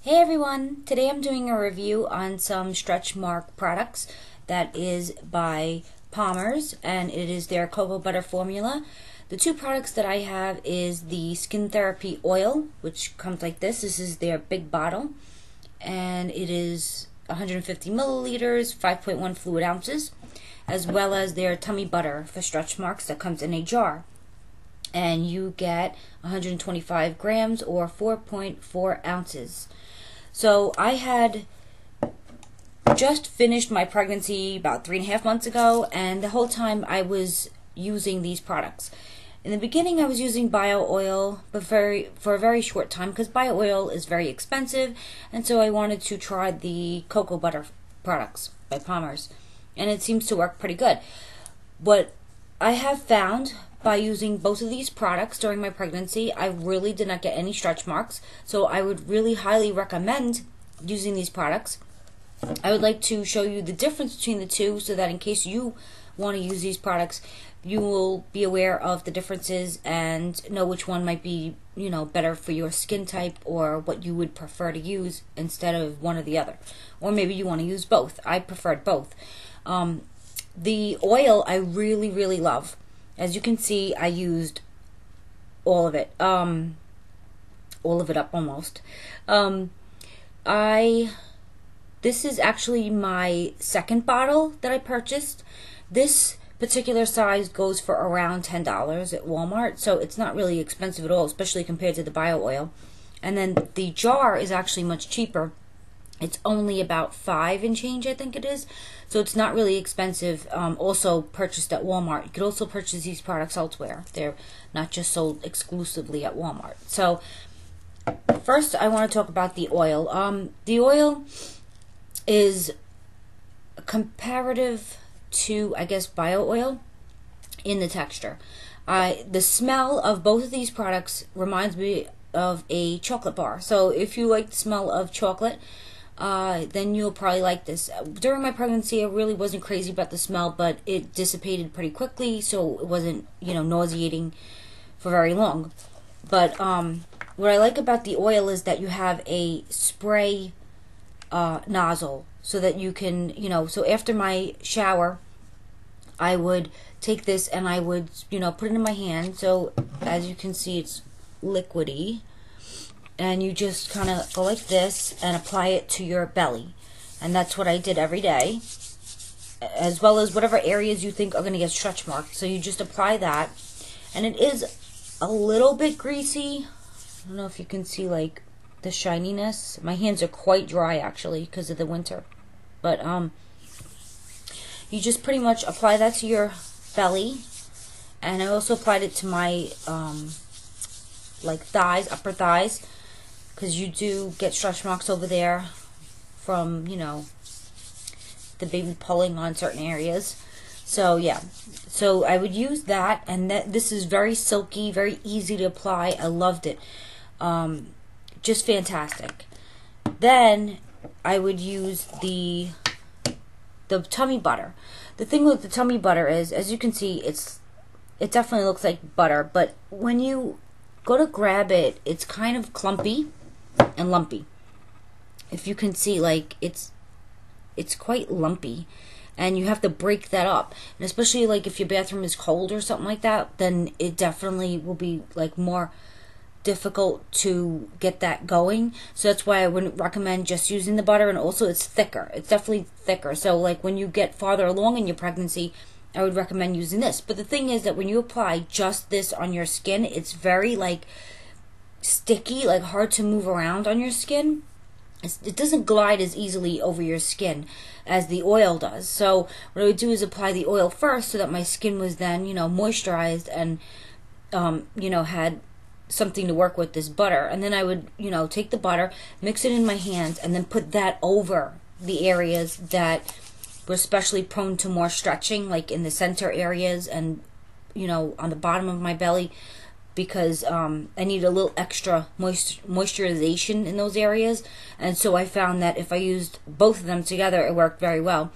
Hey everyone! Today I'm doing a review on some stretch mark products that is by Palmer's, and it is their cocoa butter formula. The two products that I have is the Skin Therapy Oil, which comes like this. This is their big bottle, and it is 150 milliliters, 5.1 fluid ounces, as well as their tummy butter for stretch marks that comes in a jar. And you get 125 grams or 4.4 ounces. So I had just finished my pregnancy about 3.5 months ago, and the whole time I was using these products. In the beginning I was using bio oil, but for a very short time, because bio oil is very expensive, and so I wanted to try the cocoa butter products by Palmer's, and it seems to work pretty good. What I have found by using both of these products during my pregnancy, I really did not get any stretch marks, so I would really highly recommend using these products. I would like to show you the difference between the two so that in case you want to use these products, you will be aware of the differences and know which one might be, better for your skin type, or what you would prefer to use instead of one or the other. Or maybe you want to use both. I preferred both. The oil I really, really love. As you can see, I used all of it. All of it up almost. This is actually my second bottle that I purchased. This particular size goes for around $10 at Walmart, so it's not really expensive at all, especially compared to the bio oil. And then the jar is actually much cheaper. It's only about $5 and change, I think it is. So it's not really expensive. Also purchased at Walmart. You could also purchase these products elsewhere. They're not just sold exclusively at Walmart. So first I want to talk about the oil. The oil is comparative to, I guess, bio oil in the texture. The smell of both of these products reminds me of a chocolate bar. So if you like the smell of chocolate, then you'll probably like this. During my pregnancy, I really wasn't crazy about the smell, but it dissipated pretty quickly, so it wasn't, nauseating for very long. But what I like about the oil is that you have a spray nozzle, so that you can, so after my shower, I would take this and I would, put it in my hand. So as you can see, it's liquidy. And you just kind of go like this and apply it to your belly. And that's what I did every day, as well as whatever areas you think are going to get stretch marks. So you just apply that. And it is a little bit greasy. I don't know if you can see like the shininess. My hands are quite dry actually because of the winter. But you just pretty much apply that to your belly. And I also applied it to my like thighs, upper thighs, because you do get stretch marks over there from, the baby pulling on certain areas. So yeah, so I would use that, and this is very silky, very easy to apply. I loved it. Just fantastic. Then I would use the tummy butter. The thing with the tummy butter is, as you can see, it definitely looks like butter, but when you go to grab it, it's kind of clumpy and lumpy. If you can see, like, it's quite lumpy, and you have to break that up. And especially like if your bathroom is cold or something like that, then it definitely will be like more difficult to get that going. So that's why I wouldn't recommend just using the butter. And also it's thicker. It's definitely thicker. So like when you get farther along in your pregnancy, I would recommend using this. But the thing is that when you apply just this on your skin, it's very like sticky, like hard to move around on your skin. It doesn't glide as easily over your skin as the oil does. So what I would do is apply the oil first so that my skin was then, moisturized and, had something to work with, this butter. And then I would, take the butter, mix it in my hands, and then put that over the areas that were especially prone to more stretching, like in the center areas and, on the bottom of my belly, because I need a little extra moisturization in those areas. And so I found that if I used both of them together, it worked very well.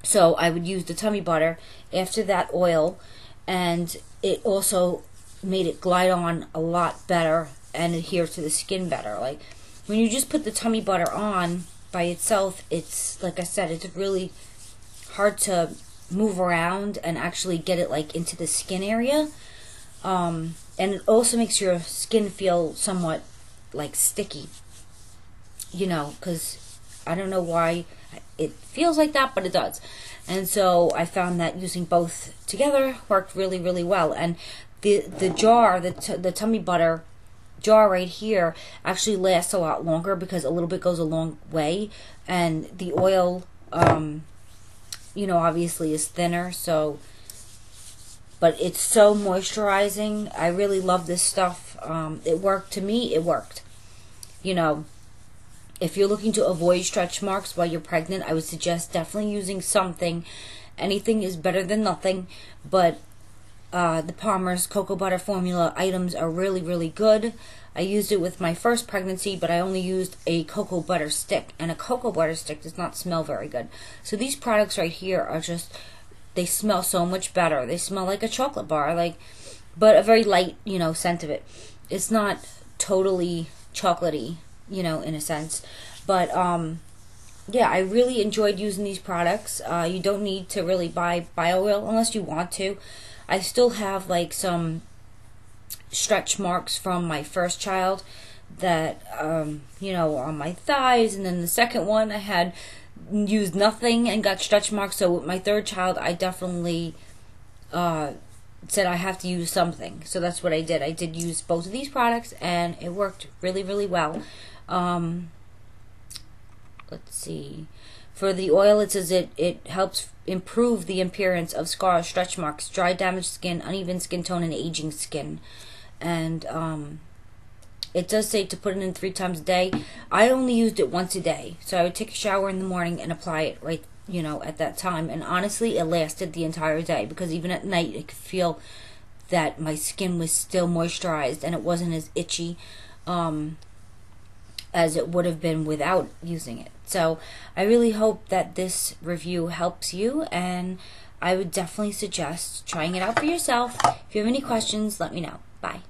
So I would use the tummy butter after that oil, and it also made it glide on a lot better and adhere to the skin better. Like, when you just put the tummy butter on by itself, it's, like I said, it's really hard to move around and actually get it like into the skin area. And it also makes your skin feel somewhat like sticky, you know, because I don't know why it feels like that, but it does. And so I found that using both together worked really, really well. And the jar, the tummy butter jar right here actually lasts a lot longer because a little bit goes a long way, and the oil, you know, obviously is thinner. So, but it's so moisturizing. I really love this stuff. It worked to me. It worked. You know, if you're looking to avoid stretch marks while you're pregnant, I would suggest definitely using something. Anything is better than nothing, but the Palmer's cocoa butter formula items are really, really good. I used it with my first pregnancy, but I only used a cocoa butter stick, and a cocoa butter stick does not smell very good. So these products right here are just, they smell so much better. They smell like a chocolate bar, like, but a very light, you know, scent of it. It's not totally chocolatey, you know, in a sense. But yeah, I really enjoyed using these products. You don't need to really buy bio oil unless you want to. I still have like some stretch marks from my first child that, you know, on my thighs, and then the second one I had used nothing and got stretch marks. So with my third child, I definitely said I have to use something. So that's what I did. I did use both of these products, and it worked really, really well. Let's see. For the oil, it says it helps improve the appearance of scars, stretch marks, dry, damaged skin, uneven skin tone, and aging skin. And it does say to put it in 3 times a day. I only used it once a day. So I would take a shower in the morning and apply it right, you know, at that time. And honestly, it lasted the entire day, because even at night, I could feel that my skin was still moisturized and it wasn't as itchy as it would have been without using it. So I really hope that this review helps you, and I would definitely suggest trying it out for yourself. If you have any questions, let me know. Bye.